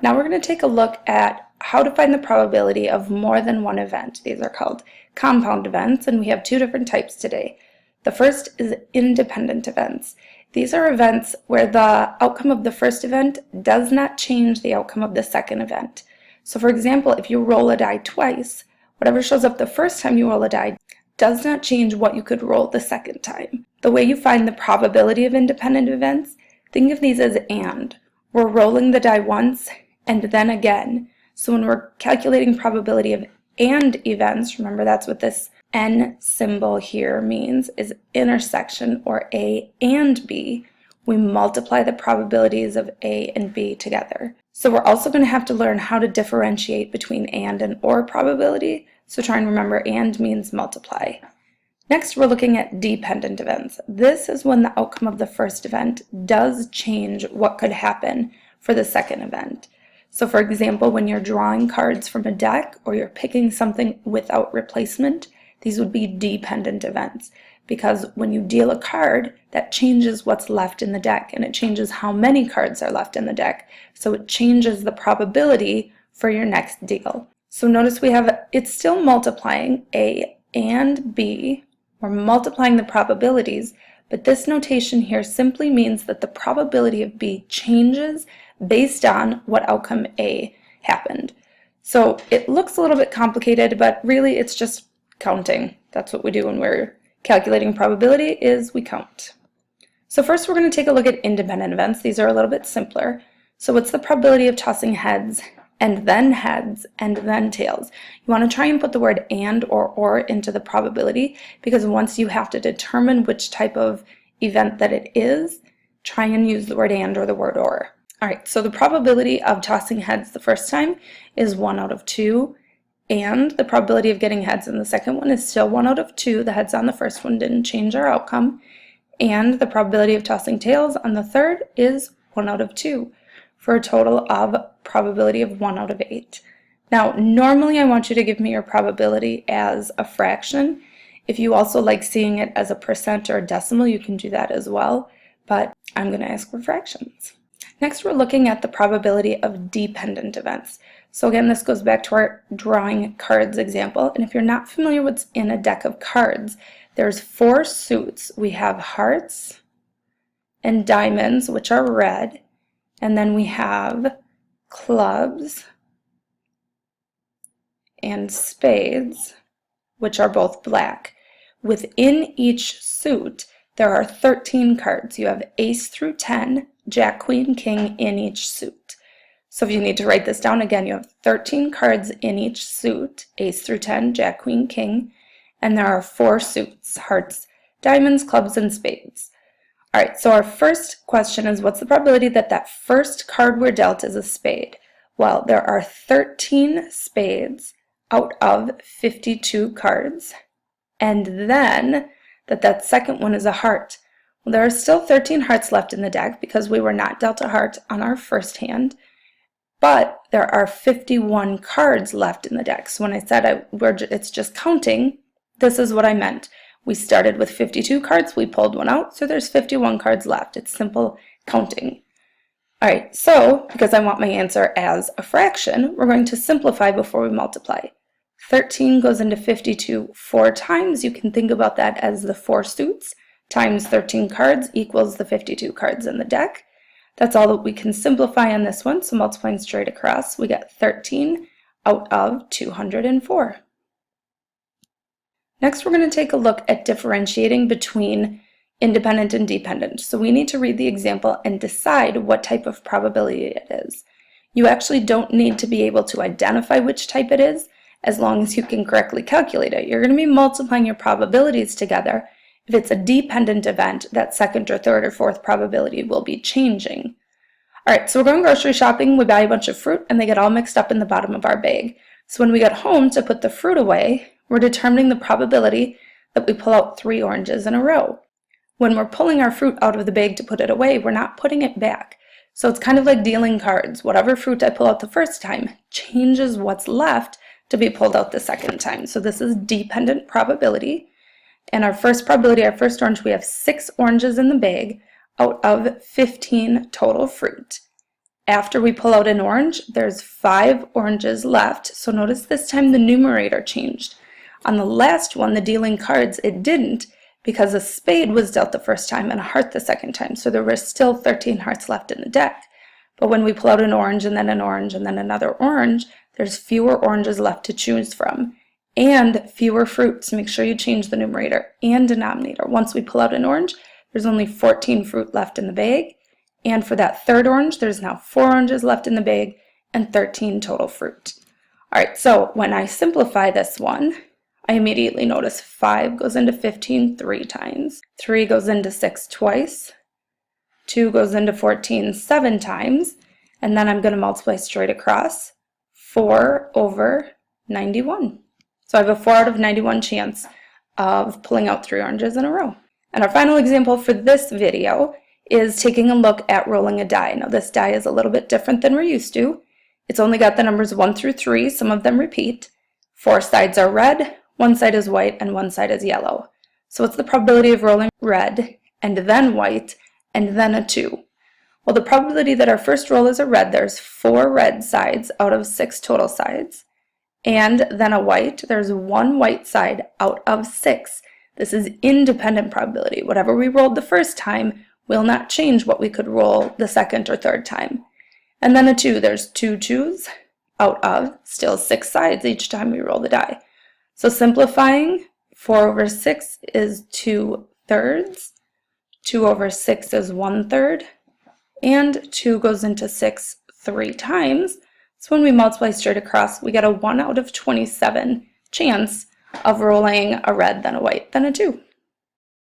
Now we're going to take a look at how to find the probability of more than one event. These are called compound events, and we have two different types today. The first is independent events. These are events where the outcome of the first event does not change the outcome of the second event. So for example, if you roll a die twice, whatever shows up the first time you roll a die does not change what you could roll the second time. The way you find the probability of independent events, think of these as and. We're rolling the die once and then again. So when we're calculating probability of and events, remember that's what this N symbol here means, is intersection, or A and B. We multiply the probabilities of A and B together. So we're also going to have to learn how to differentiate between and or probability. So try and remember and means multiply. Next, we're looking at dependent events. This is when the outcome of the first event does change what could happen for the second event. So for example, when you're drawing cards from a deck or you're picking something without replacement, these would be dependent events, because when you deal a card, that changes what's left in the deck, and it changes how many cards are left in the deck. So it changes the probability for your next deal. So notice we have, it's still multiplying A and B. We're multiplying the probabilities, but this notation here simply means that the probability of B changes based on what outcome A happened. So it looks a little bit complicated, but really it's just counting. That's what we do when we're calculating probability, is we count. So first we're going to take a look at independent events. These are a little bit simpler. So what's the probability of tossing heads and then tails? You want to try and put the word and or into the probability, because once you have to determine which type of event that it is, try and use the word and or the word or. Alright, so the probability of tossing heads the first time is 1 out of 2, and the probability of getting heads in the second one is still 1 out of 2. The heads on the first one didn't change our outcome, and the probability of tossing tails on the third is 1 out of 2, for a total of probability of 1 out of 8. Now, normally I want you to give me your probability as a fraction. If you also like seeing it as a percent or a decimal, you can do that as well, but I'm going to ask for fractions. Next, we're looking at the probability of dependent events. So again, this goes back to our drawing cards example, and if you're not familiar with what's in a deck of cards, there's 4 suits. We have hearts and diamonds, which are red, and then we have clubs and spades, which are both black. Within each suit, there are 13 cards. You have ace through 10, jack, queen, king in each suit. So if you need to write this down again, you have 13 cards in each suit, ace through 10, jack, queen, king, and there are 4 suits, hearts, diamonds, clubs, and spades. Alright, so our first question is, what's the probability that that first card we're dealt is a spade? Well, there are 13 spades out of 52 cards, and then that second one is a heart. Well, there are still 13 hearts left in the deck because we were not dealt a heart on our first hand, but there are 51 cards left in the deck. So when I said it's just counting, this is what I meant. We started with 52 cards, we pulled one out, so there's 51 cards left. It's simple counting. Alright, so because I want my answer as a fraction, we're going to simplify before we multiply. 13 goes into 52 4 times. You can think about that as the 4 suits times 13 cards equals the 52 cards in the deck. That's all that we can simplify on this one, so multiplying straight across, we get 13 out of 204. Next, we're going to take a look at differentiating between independent and dependent. So we need to read the example and decide what type of probability it is. You actually don't need to be able to identify which type it is, as long as you can correctly calculate it. You're going to be multiplying your probabilities together. If it's a dependent event, that second or third or fourth probability will be changing. Alright, so we're going grocery shopping, we buy a bunch of fruit, and they get all mixed up in the bottom of our bag. So when we get home to put the fruit away, we're determining the probability that we pull out 3 oranges in a row. When we're pulling our fruit out of the bag to put it away, we're not putting it back. So it's kind of like dealing cards. Whatever fruit I pull out the first time changes what's left to be pulled out the second time. So this is dependent probability. And our first probability, our first orange, we have 6 oranges in the bag out of 15 total fruit. after we pull out an orange, there's 5 oranges left. So notice this time the numerator changed. On the last one, the dealing cards, it didn't, because a spade was dealt the first time and a heart the second time. So there were still 13 hearts left in the deck. But when we pull out an orange and then an orange and then another orange, there's fewer oranges left to choose from and fewer fruits. Make sure you change the numerator and denominator. Once we pull out an orange, there's only 14 fruit left in the bag. And for that third orange, there's now 4 oranges left in the bag and 13 total fruit. All right, so when I simplify this one, I immediately notice 5 goes into 15 3 times, 3 goes into 6 twice, 2 goes into 14 7 times, and then I'm going to multiply straight across, 4 over 91. So I have a 4 out of 91 chance of pulling out 3 oranges in a row. And our final example for this video is taking a look at rolling a die. Now this die is a little bit different than we're used to. It's only got the numbers 1 through 3, some of them repeat. 4 sides are red, 1 side is white, and 1 side is yellow. So what's the probability of rolling red, and then white, and then a 2? Well, the probability that our first roll is a red, there's 4 red sides out of 6 total sides. And then a white, there's 1 white side out of 6. This is independent probability. Whatever we rolled the first time will not change what we could roll the second or third time. And then a 2, there's 2 2s out of still 6 sides each time we roll the die. So simplifying, 4 over 6 is 2 thirds, 2 over 6 is 1 third, and 2 goes into 6 3 times. So when we multiply straight across, we get a 1 out of 27 chance of rolling a red, then a white, then a 2.